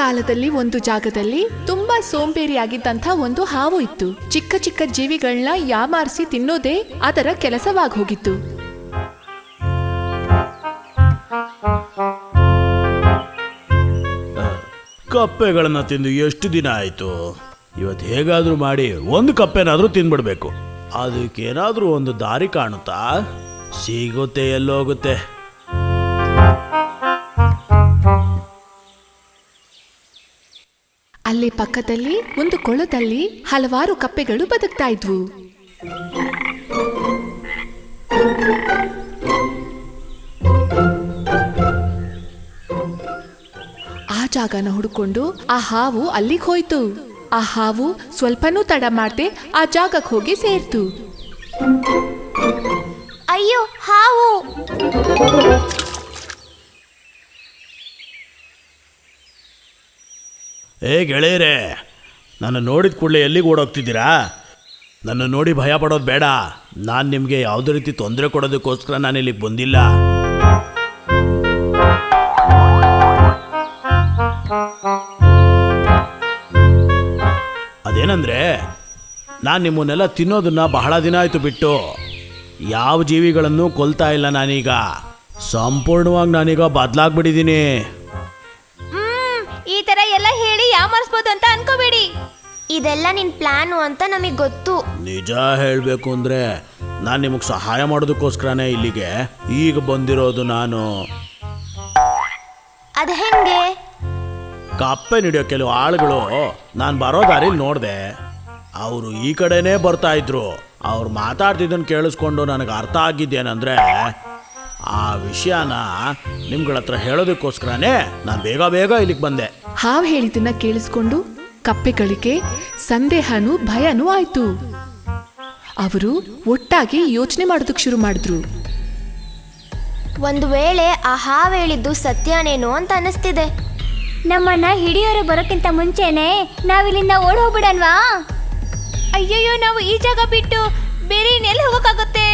ಕಾಲದಲ್ಲಿ ಒಂದು ಜಾಗದಲ್ಲಿ ತುಂಬಾ ಸೋಂಬೇರಿಯಾಗಿದ್ದಂಥ ಒಂದು ಹಾವು ಇತ್ತು. ಚಿಕ್ಕ ಚಿಕ್ಕ ಜೀವಿಗಳನ್ನ ಯಾಮಾರಿಸಿ ತಿನ್ನೋದೇ ಅದರ ಕೆಲಸವಾಗಿ ಹೋಗಿತ್ತು. ಕಪ್ಪೆಗಳನ್ನ ತಿಂದು ಎಷ್ಟು ದಿನ ಆಯ್ತು. ಇವತ್ತು ಹೇಗಾದ್ರೂ ಮಾಡಿ ಒಂದು ಕಪ್ಪೆನಾದ್ರೂ ತಿನ್ಬಿಡ್ಬೇಕು. ಅದಕ್ಕೇನಾದ್ರೂ ಒಂದು ದಾರಿ ಕಾಣುತ್ತಾ? ಸಿಗುತ್ತೆ, ಎಲ್ಲೋಗುತ್ತೆ. ಅಲ್ಲಿ ಪಕ್ಕದಲ್ಲಿ ಒಂದು ಕೊಳದಲ್ಲಿ ಹಲವಾರು ಕಪ್ಪೆಗಳು ಬದುಕ್ತಾ ಇದ್ವು. ಆ ಜಾಗನ ಹುಡುಕೊಂಡು ಆ ಹಾವು ಅಲ್ಲಿಗೆ ಹೋಯ್ತು. ಆ ಹಾವು ಸ್ವಲ್ಪನೂ ತಡ ಮಾಡ್ದೆ ಆ ಜಾಗಕ್ಕೆ ಹೋಗಿ ಸೇರ್ತು. ಅಯ್ಯೋ ಹಾವು! ಗೆಳೆಯರೇ, ನನ್ನ ನೋಡಿದ ಕೂಡಲೇ ಎಲ್ಲಿಗೆ ಓಡೋಗ್ತಿದ್ದೀರಾ? ನನ್ನ ನೋಡಿ ಭಯ ಪಡೋದು ಬೇಡ. ನಾನು ನಿಮಗೆ ಯಾವುದೇ ರೀತಿ ತೊಂದರೆ ಕೊಡೋದಕ್ಕೋಸ್ಕರ ನಾನು ಇಲ್ಲಿಗೆ ಬಂದಿಲ್ಲ. ಅದೇನಂದ್ರೆ, ನಾನು ನಿಮ್ಮನ್ನೆಲ್ಲ ತಿನ್ನೋದನ್ನ ಬಹಳ ದಿನ ಆಯಿತು ಬಿಟ್ಟು. ಯಾವ ಜೀವಿಗಳನ್ನು ಕೊಲ್ತಾ ಇಲ್ಲ ನಾನೀಗ. ಸಂಪೂರ್ಣವಾಗಿ ನಾನೀಗ ಬದಲಾಗ್ಬಿಟ್ಟಿದ್ದೀನಿ. ಈ ತರ ಎಲ್ಲ ಹೇಳಿ ಯಾಮಾರಿಸ್ಬೋದು ಅಂತ ಅನ್ಕೋಬೇಡಿ. ಇದೆಲ್ಲ ನಿನ್ ಪ್ಲಾನು ಅಂತ ನಮಗೆ ಗೊತ್ತು. ನಿಜ ಹೇಳಬೇಕು ಅಂದ್ರೆ ನಾನು ನಿಮಗೆ ಸಹಾಯ ಮಾಡೋದಕ್ಕೋಸ್ಕರನೇ ಇಲ್ಲಿಗೆ ಈಗ ಬಂದಿರೋದು. ನಾನು ಅದ ಹೆಂಗೆ? ಕಪ್ಪೆ ಹಿಡಿಯೋ ಕೆಲವು ಆಳುಗಳು ನಾನು ಬರೋ ದಾರಿಲಿ ನೋಡಿದೆ. ಅವರು ಈ ಕಡೆನೇ ಬರ್ತಾ ಇದ್ರು. ಅವ್ರು ಮಾತಾಡ್ತಿದ್ದನ್ನು ಕೇಳಿಸ್ಕೊಂಡು ನನಗೆ ಅರ್ಥ ಆಗಿದ್ದೇನೆಂದ್ರೆ, ಆ ವಿಷಯನ ನಿಮ್ಗಳ ಹತ್ರ ಹೇಳೋದಕ್ಕೋಸ್ಕರನೇ ನಾನು ಬೇಗ ಇಲ್ಲಿಗೆ ಬಂದೆ. ಹಾವು ಹೇಳಿದ್ದನ್ನ ಕೇಳಿಸ್ಕೊಂಡು ಕಪ್ಪೆಗಳಿಗೆ ಸಂದೇಹನೂ ಭಯನೂ ಆಯ್ತು. ಅವರು ಒಟ್ಟಾಗಿ ಯೋಚನೆ ಮಾಡೋದಕ್ಕೆ ಶುರು ಮಾಡಿದ್ರು. ಒಂದು ವೇಳೆ ಆ ಹಾವು ಹೇಳಿದ್ದು ಸತ್ಯನೇನೋ ಅಂತ ಅನಿಸ್ತಿದೆ. ನಮ್ಮನ್ನ ಹಿಡಿಯೋರು ಬರೋಕ್ಕಿಂತ ಮುಂಚೆನೆ ನಾವಿಲ್ಲಿಂದ ಓಡ್ ಹೋಗ್ಬಿಡನ್ವಾ? ಅಯ್ಯಯ್ಯೋ, ನಾವು ಈ ಜಾಗ ಬಿಟ್ಟು ಬೇರೆ ಇನ್ನೆಲ್ಲಿ ಹೋಗಕ್ಕಾಗುತ್ತೆ?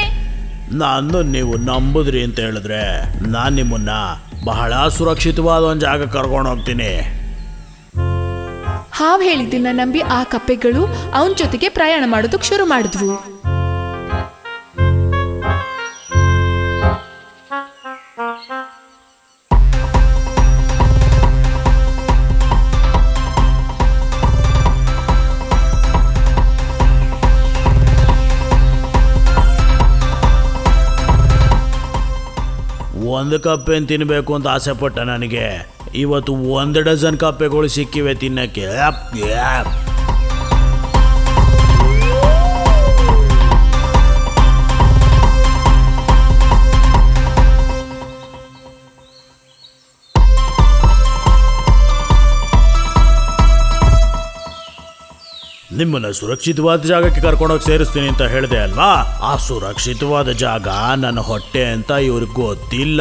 ನಾನು ನೀವು ನಂಬುದ್ರಿ ಅಂತ ಹೇಳಿದ್ರೆ ನಾನು ನಿಮ್ಮನ್ನ ಬಹಳ ಸುರಕ್ಷಿತವಾದ ಒಂದು ಜಾಗ ಕರ್ಕೊಂಡು ಹೋಗ್ತೀನಿ. ಹಾವು ಹೇಳಿದ್ದನ್ನ ನಂಬಿ ಆ ಕಪ್ಪೆಗಳು ಅವನ ಜೊತೆಗೆ ಪ್ರಯಾಣ ಮಾಡೋದಕ್ಕೆ ಶುರು ಮಾಡಿದ್ವು. ಒಂದು ಕಪ್ಪೆನ ತಿನ್ನಬೇಕು ಅಂತ ಆಸೆ ಪಟ್ಟ ನನಗೆ ಇವತ್ತು 1 ಡಜನ್ ಕಪ್ಪೆಗಳು ಸಿಕ್ಕಿವೆ ತಿನ್ನಕ್ಕೆ. ನಿಮ್ಮನ್ನ ಸುರಕ್ಷಿತವಾದ ಜಾಗಕ್ಕೆ ಕರ್ಕೊಂಡೋಗಿ ಸೇರಿಸ್ತೀನಿ ಅಂತ ಹೇಳಿದೆ ಅಲ್ವಾ? ಆ ಸುರಕ್ಷಿತವಾದ ಜಾಗ ನನ್ನ ಹೊಟ್ಟೆ ಅಂತ ಇವ್ರಿಗೆ ಗೊತ್ತಿಲ್ಲ.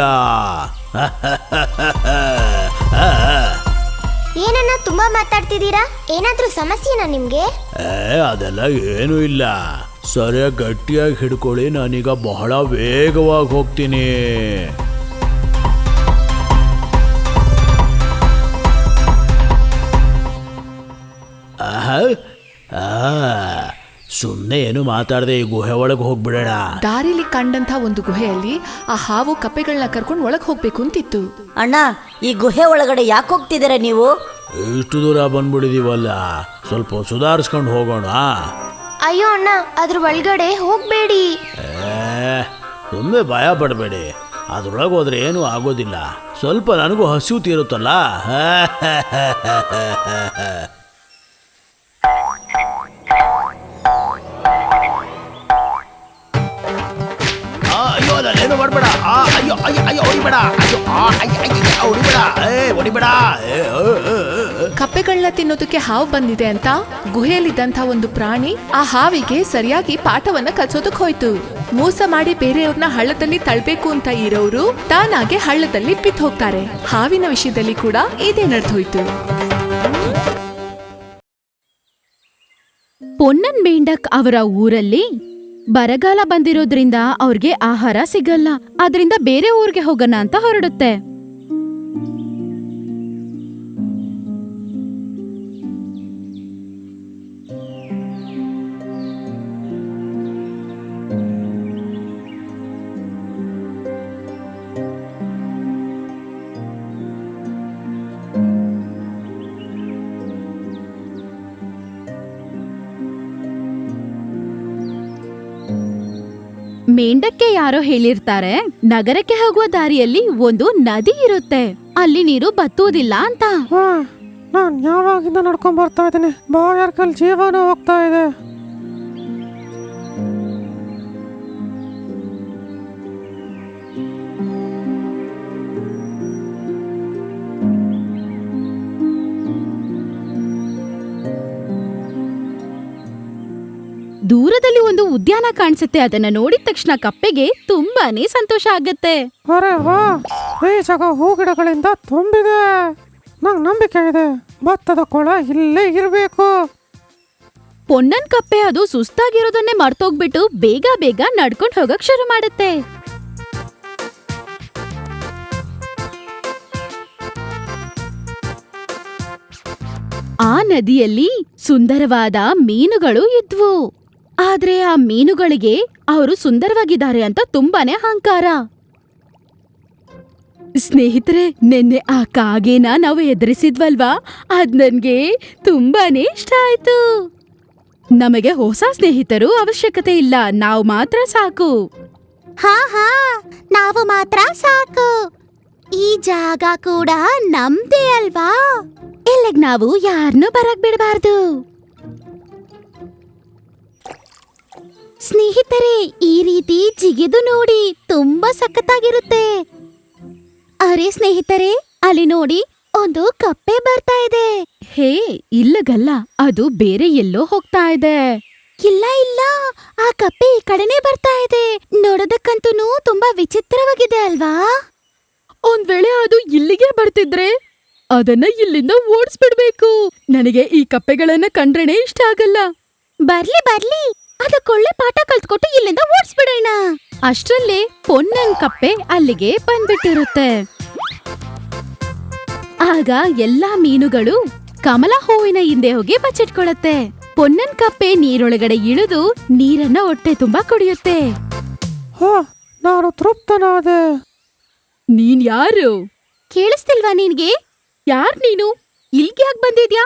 ಏನನ್ನ ತುಂಬಾ ಮಾತಾಡ್ತಿದ್ದೀರಾ? ಏನಾದ್ರೂ ಸಮಸ್ಯೆನಾ ನಿಮ್ಗೆ? ಅದೆಲ್ಲ ಏನೂ ಇಲ್ಲ. ಸರಿಯಾಗಿ ಗಟ್ಟಿಯಾಗಿ ಹಿಡ್ಕೊಳ್ಳಿ, ನಾನೀಗ ಬಹಳ ವೇಗವಾಗಿ ಹೋಗ್ತೀನಿ. ಸುಮ್ಮನೆ ಏನು ಮಾತಾಡದೆ ಈ ಗುಹೆ ಒಳಗೆ ಹೋಗ್ಬಿಡೋಣ. ದಾರಿಲಿ ಕಂಡಂತ ಒಂದು ಗುಹೆಯಲ್ಲಿ ಆ ಹಾವು ಕಪ್ಪೆಗಳನ್ನ ಕರ್ಕೊಂಡು ಒಳಗೆ ಹೋಗ್ಬೇಕು ಅಂತಿತ್ತು. ಅಣ್ಣ, ಈ ಗುಹೆ ಒಳಗಡೆ ಯಾಕೆ ಹೋಗ್ತಿದ್ದೀರಾ ನೀವು? ಇಷ್ಟು ದೂರ ಬಂದ್ಬಿಡಿದೀವಲ್ಲ, ಸ್ವಲ್ಪ ಸುಧಾರಿಸ್ಕೊಂಡು ಹೋಗೋಣ. ಅಯ್ಯೋ ಅಣ್ಣ, ಅದ್ರ ಒಳಗಡೆ ಹೋಗ್ಬೇಡಿ. ಸುಮ್ಮನೆ ಭಯ ಪಡಬೇಡಿ. ಅದ್ರೊಳಗೆ ಹೋದ್ರೆ ಏನೂ ಆಗೋದಿಲ್ಲ. ಸ್ವಲ್ಪ ನನಗೂ ಹಸಿವು ತೀರುತ್ತಲ್ಲ. ಅಯ್ಯೋ, ನಾನೇನು ಮಾಡಬೇಡ. ಅಯ್ಯೋ ಅಯ್ಯೋ ಅಯ್ಯೋ, ಹೊಡಿಬೇಡ. ಅಯ್ಯೋ ಹೊಡಿಬೇಡ, ಹೊಡಿಬೇಡ. ಕಪ್ಪೆಗಳನ್ನ ತಿನ್ನೋದಕ್ಕೆ ಹಾವು ಬಂದಿದೆ ಅಂತ ಗುಹೆಯಲ್ಲಿದ್ದಂಥ ಒಂದು ಪ್ರಾಣಿ ಆ ಹಾವಿಗೆ ಸರಿಯಾಗಿ ಪಾಠವನ್ನ ಕಲಿಸೋದಕ್ಕೆ ಹೋಯ್ತು. ಮೋಸ ಮಾಡಿ ಬೇರೆಯವ್ರನ್ನ ಹಳ್ಳದಲ್ಲಿ ತಳ್ಬೇಕು ಅಂತ ಇರೋರು ತಾನಾಗೆ ಹಳ್ಳದಲ್ಲಿ ಬಿದ್ದು ಹೋಗ್ತಾರೆ. ಹಾವಿನ ವಿಷಯದಲ್ಲಿ ಕೂಡ ಇದೇ ನಡೆದೋಯ್ತು. ಪೊನ್ನನ್ ಮೇಂಡಕ್ ಅವರ ಊರಲ್ಲಿ ಬರಗಾಲ ಬಂದಿರೋದ್ರಿಂದ ಅವ್ರಿಗೆ ಆಹಾರ ಸಿಗಲ್ಲ. ಆದ್ರಿಂದ ಬೇರೆ ಊರಿಗೆ ಹೋಗೋಣ ಅಂತ ಹೊರಡುತ್ತೆ. ಮೇಂಡಕ್ಕೆ ಯಾರೋ ಹೇಳಿರ್ತಾರೆ ನಗರಕ್ಕೆ ಹೋಗುವ ದಾರಿಯಲ್ಲಿ ಒಂದು ನದಿ ಇರುತ್ತೆ, ಅಲ್ಲಿ ನೀರು ಬತ್ತುವುದಿಲ್ಲ ಅಂತ. ನಾನ್ ಯಾವಾಗಿಂದ ನಡ್ಕೊಂಡ್ ಬರ್ತಾ ಇದ್ದೀನಿ, ಬಾಯಾರ್ಕಲ್ ಜೀವನ ಹೋಗ್ತಾ ಇದೆ. ದೂರದಲ್ಲಿ ಒಂದು ಉದ್ಯಾನ ಕಾಣಿಸುತ್ತೆ. ಅದನ್ನ ನೋಡಿದ ತಕ್ಷಣ ಕಪ್ಪೆಗೆ ತುಂಬಾನೇ ಸಂತೋಷ ಆಗತ್ತೆ. ಅರೆ ವಾ, ಈ ಜಾಗ ಹೂ ಗಿಡಗಳಿಂದ ತುಂಬಿದೆ. ನಂಗೆ ನಂಬಿಕೆ ಇದೆ, ಭತ್ತದ ಕೊಳ ಇಲ್ಲೇ ಇರಬೇಕು. ಪೊನ್ನನ್ ಕಪ್ಪೆ ಅದು ಸುಸ್ತಾಗಿರೋದನ್ನೇ ಮರ್ತೋಗ್ಬಿಟ್ಟು ಬೇಗ ಬೇಗ ನಡ್ಕೊಂಡು ಹೋಗಕ್ ಶುರು ಮಾಡುತ್ತೆ. ಆ ನದಿಯಲ್ಲಿ ಸುಂದರವಾದ ಮೀನುಗಳು ಇದ್ವು. ಆದ್ರೆ ಆ ಮೀನುಗಳಿಗೆ ಅವರು ಸುಂದರವಾಗಿದ್ದಾರೆ ಅಂತ ತುಂಬಾನೇ ಅಹಂಕಾರ. ಸ್ನೇಹಿತರೆ, ನಿನ್ನೆ ಆ ಕಾಗೆನ ನಾವು ಎದುರಿಸಿದ್ವಲ್ವಾ, ಅದ್ ನನ್ಗೆ ತುಂಬಾನೇ ಇಷ್ಟ ಆಯ್ತು. ನಮಗೆ ಹೊಸ ಸ್ನೇಹಿತರು ಅವಶ್ಯಕತೆ ಇಲ್ಲ, ನಾವು ಮಾತ್ರ ಸಾಕು. ಹಾ ನಾವು ಮಾತ್ರ ಸಾಕು. ಈ ಜಾಗ ಕೂಡ ನಮ್ದೇ ಅಲ್ವಾ? ಇಲ್ಲಿಗ್ ನಾವು ಯಾರನ್ನೂ ಬರಕ್ ಬಿಡಬಾರ್ದು. ಸ್ನೇಹಿತರೆ, ಈ ರೀತಿ ಜಿಗಿದು ನೋಡಿ, ತುಂಬಾ ಸಖತ್ತಾಗಿರುತ್ತೆ. ಅರೆ ಸ್ನೇಹಿತರೆ, ಅಲ್ಲಿ ನೋಡಿ, ಒಂದು ಕಪ್ಪೆ ಬರ್ತಾ ಇದೆ. ಹೇ, ಇಲ್ಲಗಲ್ಲ, ಅದು ಬೇರೆ ಎಲ್ಲೋ ಹೋಗ್ತಾ ಇದೆ. ಇಲ್ಲ ಇಲ್ಲ, ಆ ಕಪ್ಪೆ ಈ ಕಡೆನೇ ಬರ್ತಾ ಇದೆ. ನೋಡೋದಕ್ಕಂತೂ ತುಂಬಾ ವಿಚಿತ್ರವಾಗಿದೆ ಅಲ್ವಾ? ಒಂದ್ ವೇಳೆ ಅದು ಇಲ್ಲಿಗೆ ಬರ್ತಿದ್ರೆ ಅದನ್ನ ಇಲ್ಲಿಂದ ಓಡಿಸ್ಬಿಡ್ಬೇಕು. ನನಗೆ ಈ ಕಪ್ಪೆಗಳನ್ನ ಕಂಡ್ರೇನೆ ಇಷ್ಟ ಆಗಲ್ಲ. ಬರ್ಲಿ ಬರ್ಲಿ, ಅದಕ್ಕೊಳ್ಳೆ ಪಾಠ ಕಲ್ತ್ಕೊಟ್ಟು ಇಲ್ಲಿಂದ ಓಡಿಸ್ಬಿಡೋಣ. ಅಷ್ಟ್ರಲ್ಲೇ ಪೊನ್ನನ್ ಕಪ್ಪೆ ಅಲ್ಲಿಗೆ ಬಂದ್ಬಿಟ್ಟಿರುತ್ತೆ. ಆಗ ಎಲ್ಲಾ ಮೀನುಗಳು ಕಮಲ ಹೂವಿನ ಹಿಂದೆ ಹೋಗಿ ಬಚ್ಚಿಟ್ಕೊಳತ್ತೆ. ಪೊನ್ನನ್ ಕಪ್ಪೆ ನೀರೊಳಗಡೆ ಇಳಿದು ನೀರನ್ನ ಹೊಟ್ಟೆ ತುಂಬಾ ಕುಡಿಯುತ್ತೆ. ನಾನು ತೃಪ್ತನಾದೆ. ನೀನ್ ಯಾರು? ಕೇಳಿಸ್ತಿಲ್ವಾ ನಿನ್ಗೆ? ಯಾರ್ ನೀನು? ಇಲ್ಗೆ ಯಾಕೆ ಬಂದಿದ್ಯಾ?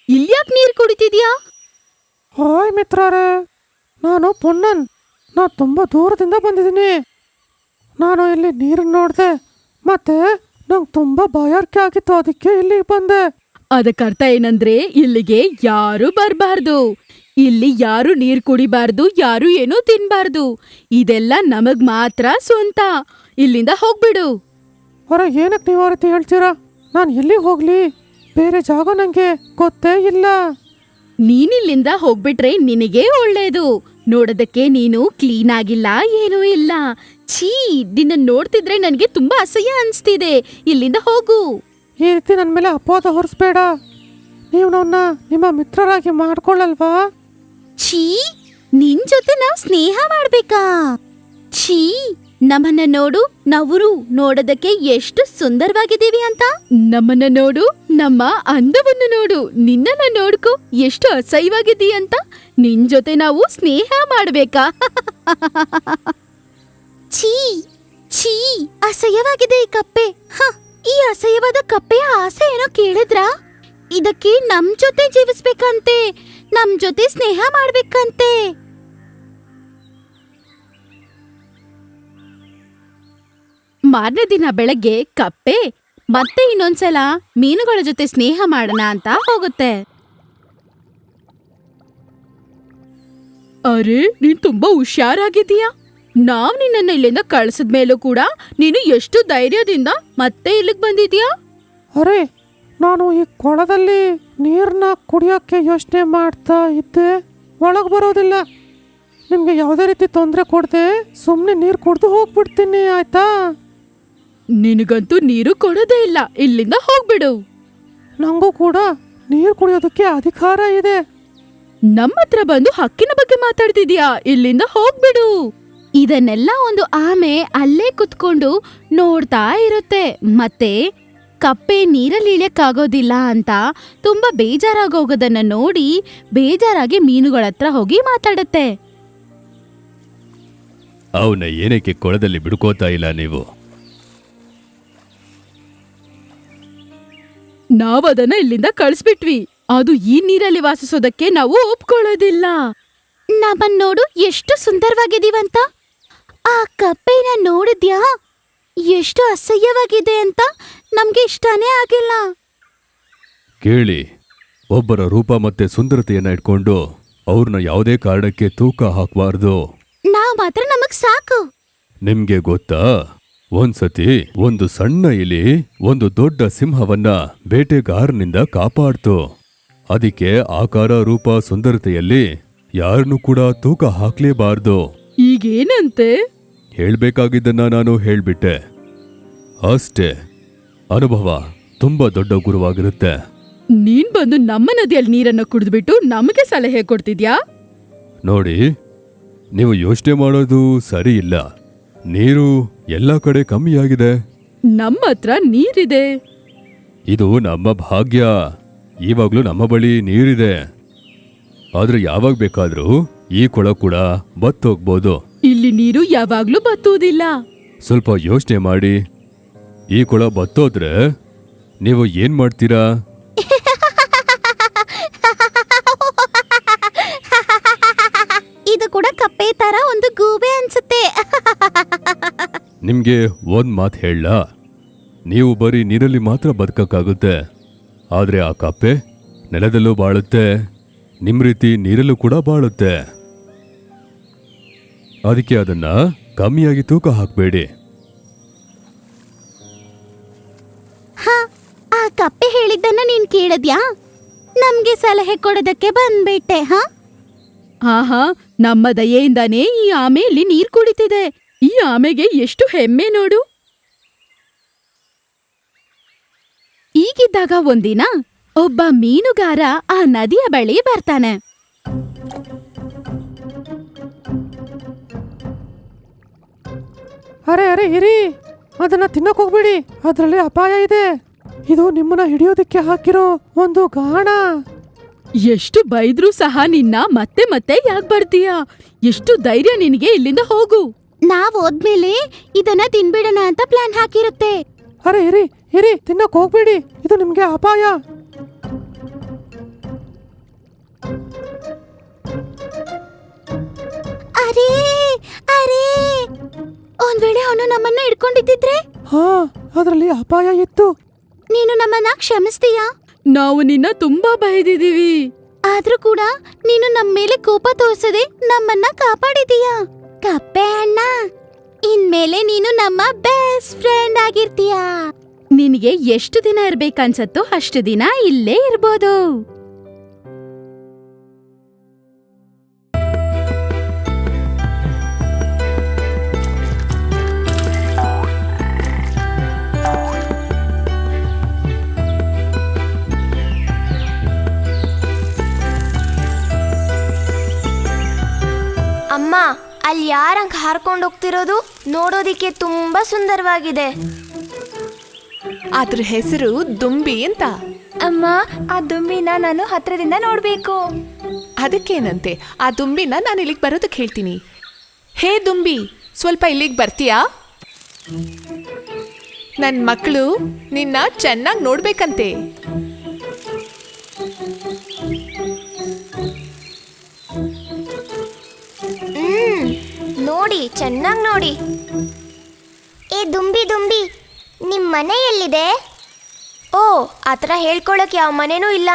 ಇಲ್ಯಾಕ್ ನೀರ್ ಕುಡಿತಿದ್ಯಾ? ಹಾಯ್ ಮಿತ್ರರೇ, ನಾನು ಪೊನ್ನನ್. ನಾನು ತುಂಬಾ ದೂರದಿಂದ ಬಂದಿದ್ದೀನಿ. ನಾನು ಇಲ್ಲಿ ನೀರನ್ನು ನೋಡಿದೆ, ಮತ್ತೆ ನಂಗೆ ತುಂಬಾ ಬಾಯಾರಿಕೆ ಆಗಿತ್ತು, ಅದಕ್ಕೆ ಇಲ್ಲಿಗೆ ಬಂದೆ. ಅದಕ್ಕರ್ಥ ಏನಂದ್ರೆ ಇಲ್ಲಿಗೆ ಯಾರು ಬರ್ಬಾರ್ದು. ಇಲ್ಲಿ ಯಾರು ನೀರ್ ಕುಡಿಬಾರ್ದು, ಯಾರು ಏನೂ ತಿನ್ಬಾರ್ದು. ಇದೆಲ್ಲ ನಮಗ್ ಮಾತ್ರ ಸ್ವಂತ. ಇಲ್ಲಿಂದ ಹೋಗ್ಬಿಡು. ಹೊರ ಏನಕ್ಕೆ ನೀವು ಆ ರೀತಿ ಹೇಳ್ತೀರಾ? ನಾನು ಎಲ್ಲಿಗೆ ಹೋಗ್ಲಿ? ಬೇರೆ ಜಾಗ ನಂಗೆ ಗೊತ್ತೇ ಇಲ್ಲ. ನೀನಿಲ್ಲಿಂದ ಹೋಗ್ಬಿಟ್ರೆ ನಿನಗೆ ಒಳ್ಳೇದು. ನೋಡೋದಕ್ಕೆ ನೀನು ಕ್ಲೀನ್ ಆಗಿಲ್ಲ, ಏನೂ ಇಲ್ಲ. ಛೀ, ನಿನ್ನ ನೋಡ್ತಿದ್ರೆ ನನಗೆ ತುಂಬಾ ಅಸಹ್ಯ ಅನ್ಸ್ತಿದೆ. ಇಲ್ಲಿಂದ ಹೋಗು. ಈ ರೀತಿ ನನ್ನ ಮೇಲೆ ಅಪವಾದ ಹೊರಿಸ್ಬೇಡ. ನೀವು ನನ್ನ ನಿಮ್ಮ ಮಿತ್ರರಾಗಿ ಮಾಡ್ಕೊಳ್ಳಲ್ವಾ? ಛೀ, ನಿನ್ ಜೊತೆ ನಾವ್ ಸ್ನೇಹ ಮಾಡ್ಬೇಕಾ? ಛೀ, ನಮ್ಮನ್ನ ನೋಡು, ನಾವು ನೋಡೋದಕ್ಕೆ ಎಷ್ಟು ಸುಂದರವಾಗಿದ್ದೀವಿ ಅಂತ. ನಮ್ಮನ್ನ ನೋಡು, ನಮ್ಮ ಅಂದವನ್ನು ನೋಡು. ನಿನ್ನನ್ನ ನೋಡ್ಕೊ, ಎಷ್ಟು ಅಸಹ್ಯವಾಗಿದ್ದೀಯಂತ. ನಿನ್ ಜೊತೆ ನಾವು ಸ್ನೇಹ ಮಾಡ್ಬೇಕಾ? ಛೀ ಛೀ, ಅಸಹ್ಯವಾಗಿದೆ ಈ ಕಪ್ಪೆ. ಈ ಅಸಹ್ಯವಾದ ಕಪ್ಪೆಯ ಆಸೆ ಏನೋ ಕೇಳಿದ್ರಾ? ಇದಕ್ಕೆ ನಮ್ ಜೊತೆ ಜೀವಿಸ್ಬೇಕಂತೆ, ನಮ್ ಜೊತೆ ಸ್ನೇಹ ಮಾಡ್ಬೇಕಂತೆ. ಮಾರನೇ ದಿನ ಬೆಳಗ್ಗೆ ಕಪ್ಪೆ ಮತ್ತೆ ಇನ್ನೊಂದ್ಸಲ ಮೀನುಗಳ ಜೊತೆ ಸ್ನೇಹ ಮಾಡೋಣ ಅಂತ ಹೋಗುತ್ತೆ. ಅರೆ, ನೀನ್ ತುಂಬಾ ಹುಷಾರಾಗಿದೀಯಾ. ನಾವ್ ನಿನ್ನನ್ನ ಇಲ್ಲಿಂದ ಕಳ್ಸಿದ್ಮೇಲೂ ಕೂಡ ನೀನು ಎಷ್ಟು ಧೈರ್ಯದಿಂದ ಮತ್ತೆ ಇಲ್ಲಿಗೆ ಬಂದಿದ್ಯಾ? ಅರೆ, ನಾನು ಈ ಕೊಳದಲ್ಲಿ ನೀರನ್ನ ಕುಡಿಯೋಕ್ಕೆ ಯೋಚನೆ ಮಾಡ್ತಾ ಇದ್ದೆ. ಒಳಗೆ ಬರೋದಿಲ್ಲ. ನಿಮಗೆ ಯಾವುದೇ ರೀತಿ ತೊಂದರೆ ಕೊಡದೆ ಸುಮ್ಮನೆ ನೀರು ಕುಡಿದು ಹೋಗ್ಬಿಡ್ತೀನಿ, ಆಯ್ತಾ? ನಿನಗಂತೂ ನೀರು ಕೊಡೋದೇ ಇಲ್ಲ. ಇಲ್ಲಿಂದ ಹೋಗ್ಬಿಡು. ನನಗೂ ಕೂಡ ನೀರು ಕುಡಿಯೋದಕ್ಕೆ ಅಧಿಕಾರ ಇದೆ. ನಮ್ಮ ಹತ್ರ ಬಂದು ಹಕ್ಕಿನ ಬಗ್ಗೆ ಮಾತಾಡ್ತಿದ್ಯಾ? ಇಲ್ಲಿಂದ ಹೋಗ್ಬಿಡು. ಇದನ್ನೆಲ್ಲ ಒಂದು ಆಮೆ ಅಲ್ಲೇ ಕುತ್ಕೊಂಡು ನೋಡ್ತಾ ಇರುತ್ತೆ. ಮತ್ತೆ ಕಪ್ಪೆ ನೀರಲ್ಲಿ ಇಳಿಯಕ್ಕಾಗೋದಿಲ್ಲ ಅಂತ ತುಂಬಾ ಬೇಜಾರಾಗೋಗೋದನ್ನ ನೋಡಿ ಬೇಜಾರಾಗಿ ಮೀನುಗಳ ಹತ್ರ ಹೋಗಿ ಮಾತಾಡುತ್ತೆ. ಅವನ ಏನಕ್ಕೆ ಕೊಳದಲ್ಲಿ ಬಿಡ್ಕೋತಾ ಇಲ್ಲ ನೀವು? ನಾವದನ್ನ ಇಲ್ಲಿಂದ ಕಳಿಸ್ಬಿಟ್ವಿ. ಅದು ಈ ನೀರಲ್ಲಿ ವಾಸಿಸೋದಕ್ಕೆ ನಾವು ಒಪ್ಕೊಳ್ಳೋದಿಲ್ಲ. ನಮ್ಮನ್ ನೋಡು, ಎಷ್ಟು ಸುಂದರವಾಗಿದೀವಂತ. ಆ ಕಪ್ಪೆನ ನೋಡಿದ್ಯಾ? ಎಷ್ಟು ಅಸಹ್ಯವಾಗಿದೆ ಅಂತ ನಮ್ಗೆ ಇಷ್ಟನೇ ಆಗಿಲ್ಲ. ಕೇಳಿ, ಒಬ್ಬರ ರೂಪ ಮತ್ತೆ ಸುಂದರತೆಯನ್ನ ಇಟ್ಕೊಂಡು ಅವ್ರನ್ನ ಯಾವುದೇ ಕಾರಣಕ್ಕೆ ತೂಕ ಹಾಕಬಾರ್ದು. ನಾವ್ ಮಾತ್ರ ನಮಗ್ ಸಾಕು. ನಿಮ್ಗೆ ಗೊತ್ತಾ, ಒಂದ್ಸತಿ ಒಂದು ಸಣ್ಣ ಇಲಿ ಒಂದು ದೊಡ್ಡ ಸಿಂಹವನ್ನ ಬೇಟೆಗಾರನಿಂದ ಕಾಪಾಡ್ತು. ಅದಕ್ಕೆ ಆಕಾರ, ರೂಪ, ಸುಂದರತೆಯಲ್ಲಿ ಯಾರನ್ನೂ ಕೂಡ ತೂಕ ಹಾಕ್ಲೇಬಾರ್ದು. ಈಗೇನಂತೆ? ಹೇಳ್ಬೇಕಾಗಿದ್ದನ್ನ ನಾನು ಹೇಳ್ಬಿಟ್ಟೆ ಅಷ್ಟೇ. ಅನುಭವ ತುಂಬಾ ದೊಡ್ಡ ಗುರುವಾಗಿರುತ್ತೆ. ನೀನ್ ಬಂದು ನಮ್ಮ ನದಿಯಲ್ಲಿ ನೀರನ್ನ ಕುಡಿದ್ಬಿಟ್ಟು ನಮಗೆ ಸಲಹೆ ಕೊಡ್ತಿದ್ಯಾ? ನೋಡಿ, ನೀವು ಯೋಚನೆ ಮಾಡೋದು ಸರಿ ಇಲ್ಲ. ನೀರು ಎಲ್ಲ ಕಡೆ ಕಮ್ಮಿಯಾಗಿದೆ. ನಮ್ಮ ಹತ್ರ ನೀರಿದೆ. ಇದು ನಮ್ಮ ಭಾಗ್ಯ. ಇವಾಗ್ಲೂ ನಮ್ಮ ಬಳಿ ನೀರಿದೆ. ಆದ್ರೆ ಯಾವಾಗ ಬೇಕಾದ್ರೂ ಈ ಕೊಳ ಕೂಡ ಬತ್ತೋಗ್ಬೋದು. ಇಲ್ಲಿ ನೀರು ಯಾವಾಗ್ಲೂ ಬತ್ತುವುದಿಲ್ಲ. ಸ್ವಲ್ಪ ಯೋಚನೆ ಮಾಡಿ. ಈ ಕೊಳ ಬತ್ತೋದ್ರೆ ನೀವು ಏನ್ ಮಾಡ್ತೀರಾ? ಇದು ಕೂಡ ಕಪ್ಪೆ ತರ ಒಂದು ಗೂಬೆ ಅನ್ಸುತ್ತೆ. ನಿಮ್ಗೆ ಒಂದ್ ಮಾತು ಹೇಳಲಾ? ನೀವು ಬರೀ ನೀರಲ್ಲಿ ಮಾತ್ರ ಬದುಕಕ್ಕಾಗುತ್ತೆ. ಆದ್ರೆ ಆ ಕಪ್ಪೆ ನೆಲದಲ್ಲೂ ಬಾಳುತ್ತೆ, ನಿಮ್ ರೀತಿ ನೀರಲ್ಲೂ ಕೂಡ ಬಾಳುತ್ತೆ. ಅದಕ್ಕೆ ಅದನ್ನ ಕಮ್ಮಿಯಾಗಿ ತೂಕ ಹಾಕ್ಬೇಡಿ. ಆ ಕಪ್ಪೆ ಹೇಳಿದ್ದನ್ನ ನೀನ್ ಕೇಳಿದ್ಯಾ? ನಮ್ಗೆ ಸಲಹೆ ಕೊಡೋದಕ್ಕೆ ಬಂದ್ಬಿಟ್ಟೆ. ಆಹಾ, ನಮ್ಮ ದಯೆಯಿಂದಾನೇ ಈ ಆಮೆ ಇಲ್ಲಿ ನೀರ್ ಕುಡಿತಿದೆ. ಈ ಆಮೆಗೆ ಎಷ್ಟು ಹೆಮ್ಮೆ ನೋಡು. ಈಗಿದ್ದಾಗ ಒಂದಿನ ಒಬ್ಬ ಮೀನುಗಾರ ಆ ನದಿಯ ಬಳಿ ಬರ್ತಾನೆ. ಅರೆ ಅರೆ ಇರಿ, ಅದನ್ನ ತಿನ್ನಕ್ ಹೋಗ್ಬೇಡಿ. ಅದ್ರಲ್ಲಿ ಅಪಾಯ ಇದೆ. ಇದು ನಿಮ್ಮನ್ನ ಹಿಡಿಯೋದಕ್ಕೆ ಹಾಕಿರೋ ಒಂದು ಗಾಣ. ಎಷ್ಟು ಬೈದ್ರೂ ಸಹ ನಿನ್ನ ಮತ್ತೆ ಮತ್ತೆ ಯಾಕೆ ಬರ್ತೀಯಾ? ಎಷ್ಟು ಧೈರ್ಯ ನಿನಗೆ? ಇಲ್ಲಿಂದ ಹೋಗು. ನಾವ್ ಹೋದ್ಮೇಲೆ ಇದನ್ನ ತಿನ್ಬಿಡೋಣ ಅಂತ ಪ್ಲಾನ್ ಹಾಕಿರುತ್ತೆ. ಅರೆ ಇರಿ ಇರಿ, ತಿನ್ನಕ್ ಹೋಗ್ಬೇಡಿ. ಇದು ನಿಮ್ಗೆ ಅಪಾಯ. ಅರೇ ಅರೇ, ಒಂದ್ ವೇಳೆ ಅವನು ನಮ್ಮನ್ನ ಹಿಡ್ಕೊಂಡಿದ್ದಿದ್ರೆ? ಹಾ, ಅದ್ರಲ್ಲಿ ಅಪಾಯ ಇತ್ತು. ನೀನು ನಮ್ಮನ್ನ ಕ್ಷಮಿಸ್ತೀಯಾ? ನಾವು ನಿನ್ನ ತುಂಬಾ ಬೈದಿದೀವಿ. ಆದ್ರೂ ಕೂಡ ನೀನು ನಮ್ಮ ಮೇಲೆ ಕೋಪ ತೋರಿಸದೆ ನಮ್ಮನ್ನ ಕಾಪಾಡಿದೀಯಾ. ಕಪ್ಪೆ ಅಣ್ಣ, ಇನ್ಮೇಲೆ ನೀನು ನಮ್ಮ ಬೆಸ್ಟ್ ಫ್ರೆಂಡ್ ಆಗಿರ್ತೀಯಾ. ನಿನಗೆ ಎಷ್ಟು ದಿನ ಇರ್ಬೇಕನ್ಸತ್ತೋ ಅಷ್ಟು ದಿನ ಇಲ್ಲೇ ಇರ್ಬೋದು. ಅಮ್ಮ, ಅಲ್ಲಿ ಯಾರಂಗ್ ಹಾರ್ಕೊಂಡು ಹೋಗ್ತಿರೋದು? ನೋಡೋದಿಕ್ಕೆ ತುಂಬಾ ಸುಂದರವಾಗಿದೆ. ಅದ್ರ ಹೆಸರು ದುಂಬಿ ಅಂತ. ಅಮ್ಮ, ಆ ದುಂಬಿನ ನಾನು ಹತ್ರದಿಂದ ನೋಡ್ಬೇಕು. ಅದಕ್ಕೇನಂತೆ, ಆ ದುಂಬಿನ ನಾನು ಇಲ್ಲಿಗೆ ಬರೋದಕ್ಕೆ ಹೇಳ್ತೀನಿ. ಹೇ ದುಂಬಿ, ಸ್ವಲ್ಪ ಇಲ್ಲಿಗೆ ಬರ್ತೀಯಾ? ನನ್ನ ಮಕ್ಕಳು ನಿನ್ನ ಚೆನ್ನಾಗಿ ನೋಡ್ಬೇಕಂತೆ. ನೋಡಿ, ಚೆನ್ನಾಗಿ ನೋಡಿ. ಏ ದುಂಬಿ ದುಂಬಿ, ನಿಮ್ಮ ಮನೆ ಎಲ್ಲಿದೆ? ಓ, ಆ ಥರ ಹೇಳ್ಕೊಳಕ್ಕೆ ಯಾವ ಮನೆನೂ ಇಲ್ಲ.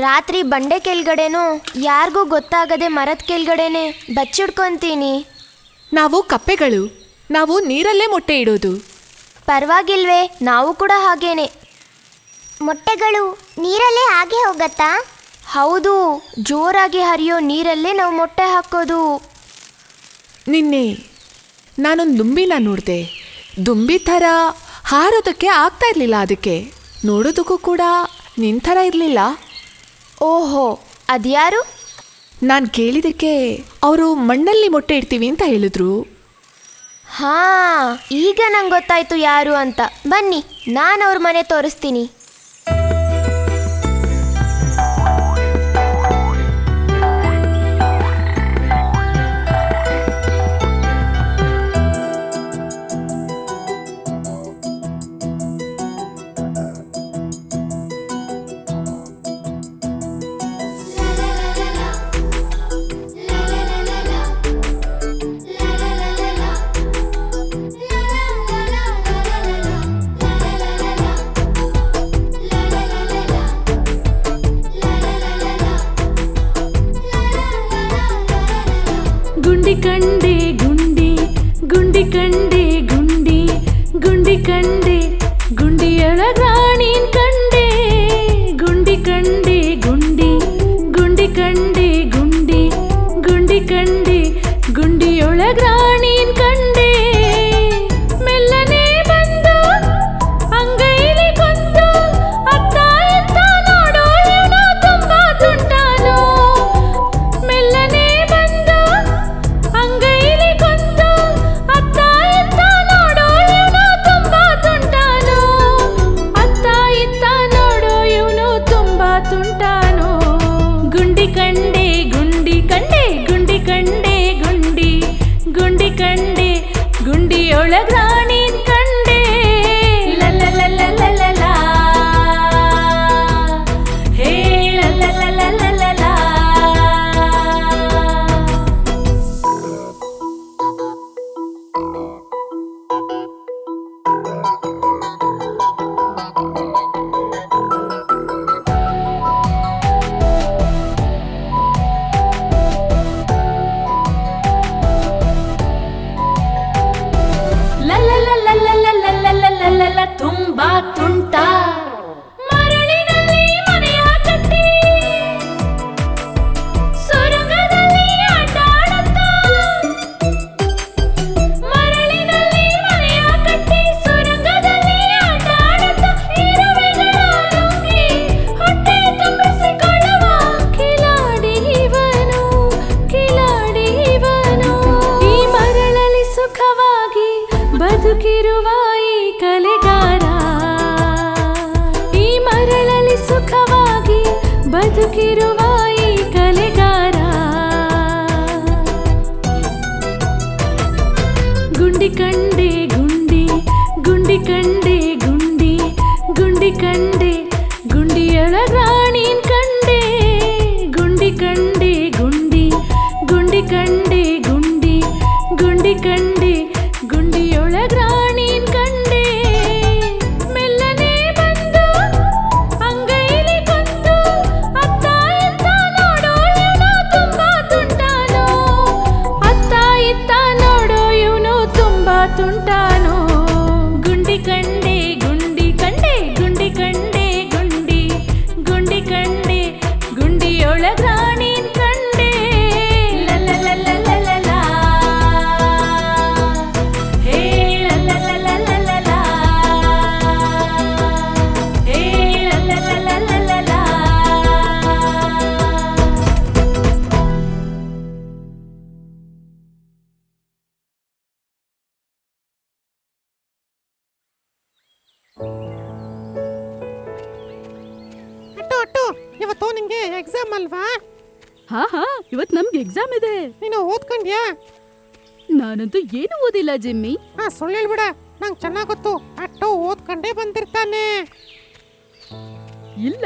ರಾತ್ರಿ ಬಂಡೆ ಕೆಳಗಡೆನೂ ಯಾರಿಗೂ ಗೊತ್ತಾಗದೆ ಮರದ ಕೆಳಗಡೆನೆ ಬಚ್ಚಿಡ್ಕೊಂತೀನಿ. ನಾವು ಕಪ್ಪೆಗಳು, ನಾವು ನೀರಲ್ಲೇ ಮೊಟ್ಟೆ ಇಡೋದು. ಪರವಾಗಿಲ್ವೇ, ನಾವು ಕೂಡ ಹಾಗೇನೆ. ಮೊಟ್ಟೆಗಳು ನೀರಲ್ಲೇ ಹಾಗೆ ಹೋಗತ್ತಾ? ಹೌದು, ಜೋರಾಗಿ ಹರಿಯೋ ನೀರಲ್ಲೇ ನಾವು ಮೊಟ್ಟೆ ಹಾಕೋದು. ನಿನ್ನೆ ನಾನೊಂದು ದುಂಬಿನ ನೋಡಿದೆ. ದುಂಬಿ ಥರ ಹಾರೋದಕ್ಕೆ ಆಗ್ತಾ ಇರಲಿಲ್ಲ. ಅದಕ್ಕೆ ನೋಡೋದಕ್ಕೂ ಕೂಡ ನಿನ್ನ ಥರ ಇರಲಿಲ್ಲ. ಓಹೋ, ಅದ್ಯಾರು? ನಾನು ಕೇಳಿದಕ್ಕೆ ಅವರು ಮಣ್ಣಲ್ಲಿ ಮೊಟ್ಟೆ ಇಡ್ತೀವಿ ಅಂತ ಹೇಳಿದ್ರು. ಹಾ, ಈಗ ನಂಗೆ ಗೊತ್ತಾಯ್ತು ಯಾರು ಅಂತ. ಬನ್ನಿ, ನಾನು ಅವ್ರ ಮನೆ ತೋರಿಸ್ತೀನಿ. ಬದುಕಿರುವ ಈ ಕಲೆಗಾರ ಗುಂಡಿ ಕಂಡೆ ಗುಂಡಿ ಗುಂಡಿ ಕಂಡೆ ಗುಂಡಿ ಗುಂಡಿ ಕಂಡೆ ಗುಂಡಿಯೊಳಗಾಣೀನ್ ಕಂಡೆ ಗುಂಡಿ ಕಂಡೆ ಗುಂಡಿ ಗುಂಡಿ ಕಂಡೆ ಗುಂಡಿ ಗುಂಡಿ ಕಂಡೆ ಗುಂಡಿಯೊಳಗಾಣೀನ್ ಕಂಡೆ ಮೆಲ್ಲನೆ ಬಂದು ಅಂಗೈಲಿ ಕುಂತು ಅತ್ತ ಇತ್ತ ನೋಡೋ ಇವನು ತುಂಬಾ ತುಂಟಾನೋ ಅತ್ತ ಇತ್ತ ನೋಡೋ ಇವನು ತುಂಬಾ ತುಂಟಾನೋ ಗುಂಡಿ ಕಂಡೆ ಗುಂಡಿ ಕಂಡೆ ಗುಂಡಿ ಕಂಡೆ ಗುಂಡಿ ಗುಂಡಿ ಕಂಡೆ ಗುಂಡಿಯೊಳಗಾಣೀನ್ ಕಂಡೆ ಲಲಲಲಲಲಲ ಹೇ ಲಲಲಲಲಲ ಹೇ ಲಲಲಲಲಲ ಅಟ್ಟು ಇವತ್ತು ನಿಂಗೆ ಎಕ್ಸಾಮ್ ಅಲ್ವಾ? ಹಾ ಹಾ ಇವತ್ ನಮ್ಗೆ ಎಕ್ಸಾಮ್ ಇದೆ. ನೀನು ಓದ್ಕೊಂಡ್ಯಾ? ನಾನಂತೂ ಏನು ಓದಿಲ್ಲ ಜಿಮ್ಮಿ. ಸುಳ್ಳು ಹೇಳ್ಬಿಡ, ನಂಗೆ ಚೆನ್ನಾಗ್ ಗೊತ್ತು. ಅಟ್ಟು ಓದ್ಕೊಂಡೇ ಬಂದಿರ್ತಾನೆ. ಇಲ್ಲ,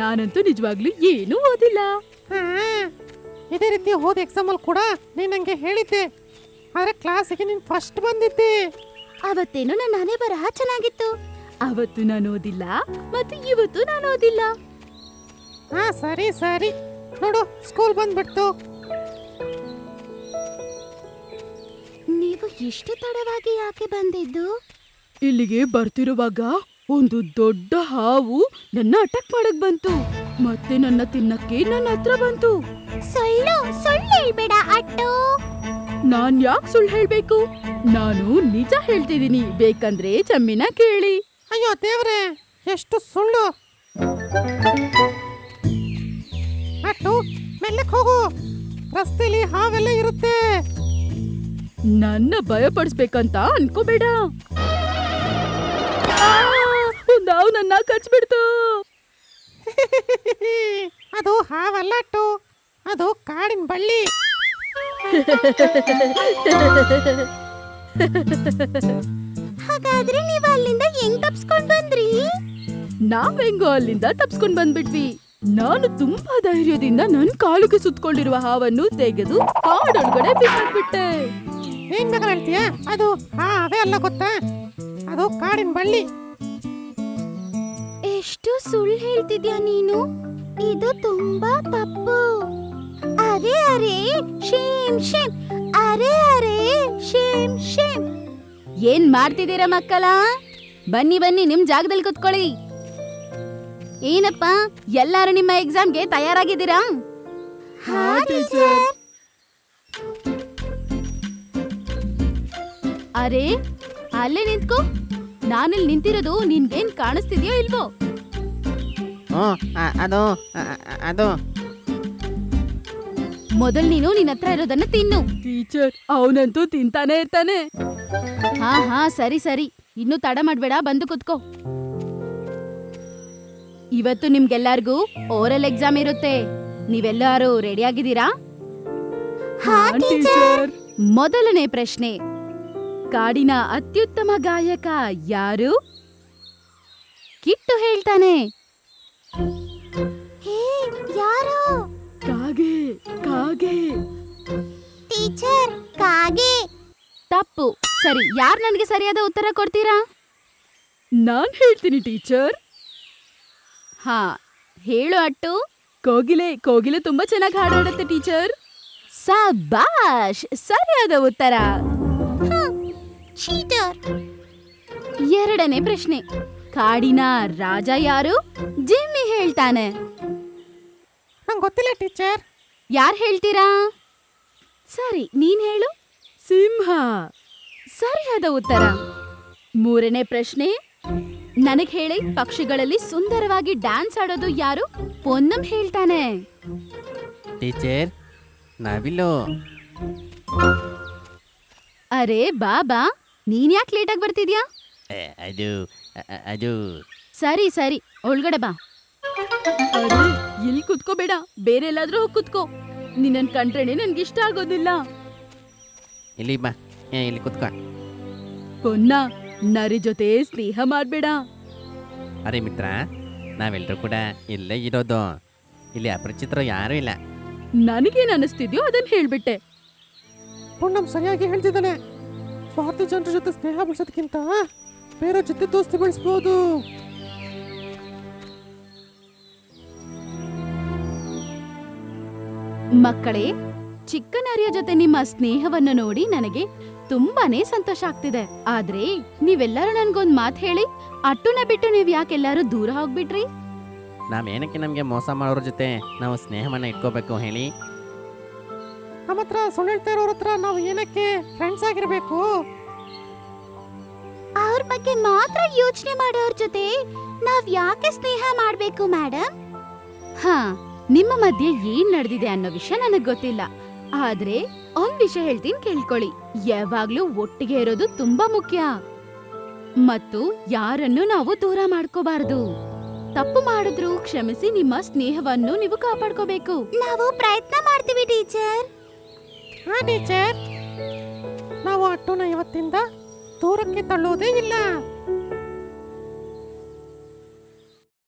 ನಾನಂತೂ ನಿಜವಾಗ್ಲೂ ಏನೂ ಓದಿಲ್ಲ. ಹಾ, ಇದೇ ರೀತಿ ಹೋದ ಎಕ್ಸಾಮಲ್ಲಿ ಕೂಡ ನೀನು ನಂಗೆ ಹೇಳಿದ್ದೆ, ಆದ್ರೆ ಕ್ಲಾಸಿಗೆ ನೀನು ಫಸ್ಟ್ ಬಂದಿದ್ದೆ. ಅವತ್ತೇನೋ ನನ್ನ ಹಣೆ ಬರಹ ಚೆನ್ನಾಗಿತ್ತು. ಅವತ್ತು ನಾನು ಓದಿಲ್ಲ ಮತ್ತು ಇವತ್ತು ನಾನು ಓದಿಲ್ಲ. ಹಾ ಸರಿ ಸರಿ, ನೋಡು ಸ್ಕೂಲ್ ಬಂದ್ಬಿಡ್ತು. ನೀವು ಇಷ್ಟು ತಡವಾಗಿ ಯಾಕೆ ಬಂದಿದ್ದು? ಇಲ್ಲಿಗೆ ಬರ್ತಿರುವಾಗ ಒಂದು ದೊಡ್ಡ ಹಾವು ನನ್ನ ಅಟ್ಯಾಕ್ ಮಾಡಕ್ ಬಂತು. ಮತ್ತೆ ನನ್ನ ತಿನ್ನಕ್ಕೆ ನನ್ನ ಹತ್ರ ಬಂತು. ಸುಳ್ಳು ಹೇಳ್ಬೇಡ ಅಟ್ಟು. ನಾನ್ ಯಾಕೆ ಸುಳ್ಳು ಹೇಳ್ಬೇಕು? ನಾನು ನಿಜ ಹೇಳ್ತಿದ್ದೀನಿ, ಬೇಕಂದ್ರೆ ಚಮ್ಮಿನ ಕೇಳಿ. ಅಯ್ಯೋ ದೇವ್ರೆ, ಎಷ್ಟು ಸುಳ್ಳು. ಅಟ್ಟು ಮೆಲ್ಲಕ್ ಹೋಗು, ರಸ್ತೆಲಿ ಹಾವೆಲ್ಲ ಇರುತ್ತೆ. ನನ್ನ ಭಯ ಪಡಿಸ್ಬೇಕಂತ ಅನ್ಕೋಬೇಡ. ನಾವು ನನ್ನ ಕಚ್ಬಿಡ್ತು. ಅದು ಹಾವಲ್ಲ ಅಟ್ಟು, ಅದು ಕಾಡಿನ ಬಳ್ಳಿ. ಹಾಗಾದ್ರೆ ನೀವು ಅಲ್ಲಿಂದ ಹೆಂಗ್ ತಪ್ಸ್ಕೊಂಡ್ ಬಂದ್ರಿ? ನಾವ್ ಹೆಂಗೋ ಅಲ್ಲಿಂದ ತಪ್ಸ್ಕೊಂಡ್ ಬಂದ್ಬಿಟ್ವಿ. ನಾನು ತುಂಬಾ ಧೈರ್ಯದಿಂದ ನನ್ ಕಾಲಿಗೆ ಸುತ್ಕೊಂಡಿರುವ ಹಾವನ್ನು ತೆಗೆದು ಕಾಡೊಳಗಡೆ ಬಿಸಾಕ್ಬಿಟ್ಟೆ. ಏನ್ ಬೇಕಾದ್ರೆ ಹೇಳ್ತೀಯ? ಅದು ಹಾವೇ ಅಲ್ಲ ಗೊತ್ತಾ, ಅದು ಕಾಡಿನ ಬಳ್ಳಿ. ಎಷ್ಟು ಸುಳ್ಳು ಹೇಳ್ತಿದ್ಯಾ ನೀನು? ಇದು ತುಂಬಾ ತಪ್ಪು. ಅರೆ ಅರೆ ಶೇಮ್ ಶೇಮ್, ಅರೆ ಅರೆ ಶೇಮ್ ಶೇಮ್. ಏನ್ ಮಾಡ್ತಿದ್ದೀರಾ ಮಕ್ಕಳ? ಬನ್ನಿ ಬನ್ನಿ, ನಿಮ್ ಜಾಗದಲ್ಲಿ ಕುತ್ಕೊಳ್ಳಿ. ಏನಪ್ಪ, ಎಲ್ಲಾರು ನಿಮ್ಮ ಎಕ್ಸಾಮ್ಗೆ ತಯಾರಾಗಿದ್ದೀರಾ? ಹಾ ಟೀಚರ್. ಅರೆ ಅಲ್ಲೇ ನಿಂತ್ಕೋ. ನಾನಿಲ್ಲಿ ನಿಂತಿರೋದು ನಿನ್ಗೇನ್ ಕಾಣಿಸ್ತಿದ್ಯೋ ಇಲ್ವೋ? ಅದು ಮೊದಲ್ ನೀನು ನಿನ್ನ ಹತ್ರ ಇರೋದನ್ನ ತಿನ್ನು. ಟೀಚರ್, ಅವನಂತೂ ತಿಂತಾನೆ ಇರ್ತಾನೆ. ಹಾ ಹಾ ಸರಿ ಸರಿ, ಇನ್ನು ತಡ ಮಾಡ್ಬೇಡ, ಬಂದು ಕುತ್ಕೋ. ಇವತ್ತು ನಿಮ್ಗೆಲ್ಲರಿಗೂ ಓರಲ್ ಎಕ್ಸಾಮ್ ಇರುತ್ತೆ. ನೀವೆಲ್ಲರೂ ರೆಡಿ ಆಗಿದ್ದೀರಾ? ಹಾ ಟೀಚರ್. ಮೊದಲನೇ ಪ್ರಶ್ನೆ, ಕಾಡಿನ ಅತ್ಯುತ್ತಮ ಗಾಯಕ ಯಾರು? ಕಿಟ್ಟು ಹೇಳ್ತಾನೆ. ಹೇ ಯಾರು? ಕಾಗೆ ಕಾಗೆ. ಟೀಚರ್, ಕಾಗೆ. ತಪ್ಪು. ಸರಿ, ಯಾರು ನನಗೆ ಸರಿಯಾದ ಉತ್ತರ ಕೊಡ್ತೀರಾ? ನಾನ್ ಹೇಳ್ತೀನಿ ಟೀಚರ್. ಹಾ ಹೇಳು ಅಟ್ಟು. ಕೋಗಿಲೆ. ಕೋಗಿಲೆ ತುಂಬಾ ಚೆನ್ನಾಗಿ ಹಾಡಾಡುತ್ತೆ ಟೀಚರ್. ಸಬಾಷ್, ಸರಿಯಾದ ಉತ್ತರ. ಚೀಟರ್. ಎರಡನೇ ಪ್ರಶ್ನೆ, ಕಾಡಿನ ರಾಜ ಯಾರು? ಜಿಮ್ಮಿ ಹೇಳ್ತಾನೆ. ನಂಗೆ ಗೊತ್ತಿಲ್ಲ ಟೀಚರ್. ಯಾರು ಹೇಳ್ತೀರಾ? ಸರಿ, ನೀನ್ ಹೇಳು. ಸಿಂಹ. ಸರಿಯಾದ ಉತ್ತರ. ಮೂರನೇ ಪ್ರಶ್ನೆ, ನನಗ್ ಹೇಳಿ, ಪಕ್ಷಿಗಳಲ್ಲಿ ಸುಂದರವಾಗಿ ಡ್ಯಾನ್ಸ್ ಆಡೋದು ಯಾರು? ಪೊನ್ನಂ ಹೇಳ್ತಾನೆ. ಟೀಚರ್, ನವಿಲು. ಅರೆ ಬಾಬಾ, ನೀನ್ ಯಾಕೆ ಲೇಟಾಗಿ ಬರ್ತಿದ್ಯಾ? ಅದು ಅದು ಸರಿ ಸರಿ, ಒಳಗಡೆ ಬಾ. ಅರೆ ಇಲ್ಲಿ ಕುತ್ಕೋಬೇಡ, ಬೇರೆ ಎಲ್ಲಾದ್ರೂ ಹೋಗಿ ಕುತ್ಕೋ. ನಿನ್ನನ್ ಕಂಡ್ರೇನೆ ನನ್ಗಿಷ್ಟ ಆಗೋದಿಲ್ಲ. ಇಲ್ಲಿ ಬಾ, ಇಲ್ಲಿ ಕುತ್ಕೋ. ಪೊನ್ನ, ನರಿ ಜೊತೆ ಸ್ನೇಹ ಮಾಡ್ಬೇಡ. ಅರೆ ಮಿತ್ರ, ನಾವೆಲ್ಲರೂ ಕೂಡ ಇಲ್ಲೇ ಇರೋದು. ಇಲ್ಲಿ ಅಪರಿಚಿತರು ಯಾರೂ ಇಲ್ಲ. ನನಗೇನ್ ಅನಿಸ್ತಿದ್ಯೋ ಅದನ್ನ ಹೇಳ್ಬಿಟ್ಟೆ. ಪುಣ್ಣಮ್ ಸರಿಯಾಗಿ ಹೇಳ್ತಿದ್ದಾನೆ. ಸ್ವಾರ್ಥಿ ಜನರ ಜೊತೆ ಸ್ನೇಹ ಬೆಳೆಸೋದಕ್ಕಿಂತ ಬೇರೆ ಜೊತೆ ದೋಸ್ತಿ ಬೆಳೆಸ್ಬೋದು. ಮಕ್ಕಳೇ, ಚಿಕ್ಕ ನರಿಯ ಜೊತೆ ನಿಮ್ಮ ಸ್ನೇಹವನ್ನು ನೋಡಿ ನನಗೆ ತುಂಬಾನೇ ಸಂತೋಷ ಆಗ್ತಿದೆ. ಆದ್ರೆ ನೀವೆಲ್ಲರೂ ನನ್ಗೊಂದ್ ಮಾತ್ ಹೇಳಿ, ಅಟ್ಟುನ ಬಿಟ್ಟು ನೀವ್ ಯಾಕೆಲ್ಲರೂ ದೂರ ಹೋಗ್ಬಿಟ್ರಿ? ನಾವೇನಕ್ಕೆ ನಮಗೆ ಮೋಸ ಮಾಡೋರ ಜೊತೆ ನಾವು ಸ್ನೇಹವನ್ನು ಇಟ್ಕೋಬೇಕು ಹೇಳಿ? ನಮ್ಮ ಹತ್ರ ಸುಳ್ಳು ಹೇಳ್ತಾ ಇರೋರ ಹತ್ರ ನಾವು ಏನಕ್ಕೆ ಫ್ರೆಂಡ್ಸ್ ಆಗಿರ್ಬೇಕು? ಅವ್ರ ಬಗ್ಗೆ ಮಾತ್ರ ಯೋಚನೆ ಮಾಡೋರ್ ಜೊತೆ ನಾವ್ ಯಾಕೆ ಸ್ನೇಹ ಮಾಡ್ಬೇಕು ಮೇಡಮ್? ಹಾ, ನಿಮ್ಮ ಮಧ್ಯೆ ಏನ್ ನಡೆದಿದೆ ಅನ್ನೋ ವಿಷಯ ನನಗ್ ಗೊತ್ತಿಲ್ಲ. ಆದ್ರೆ ಒಂದ್ ವಿಷಯ ಹೇಳ್ತೀನಿ, ಕೇಳ್ಕೊಳ್ಳಿ. ಯಾವಾಗ್ಲೂ ಒಟ್ಟಿಗೆ ಇರೋದು ತುಂಬಾ ಮುಖ್ಯ. ಮತ್ತು ಯಾರನ್ನು ನಾವು ದೂರ ಮಾಡ್ಕೋಬಾರ್ದು. ತಪ್ಪು ಮಾಡಿದ್ರು ಕ್ಷಮಿಸಿ ನಿಮ್ಮ ಸ್ನೇಹವನ್ನು ನೀವು ಕಾಪಾಡ್ಕೋಬೇಕು. ನಾವು ಪ್ರಯತ್ನ ಮಾಡ್ತೀವಿ ಟೀಚರ್. ಹಾ ಟೀಚರ್, ನಾವು ಅಟ್ಟುನ ಇವತ್ತಿಂದ ದೂರಕ್ಕೆ ತಳ್ಳೋದೇ ಇಲ್ಲ.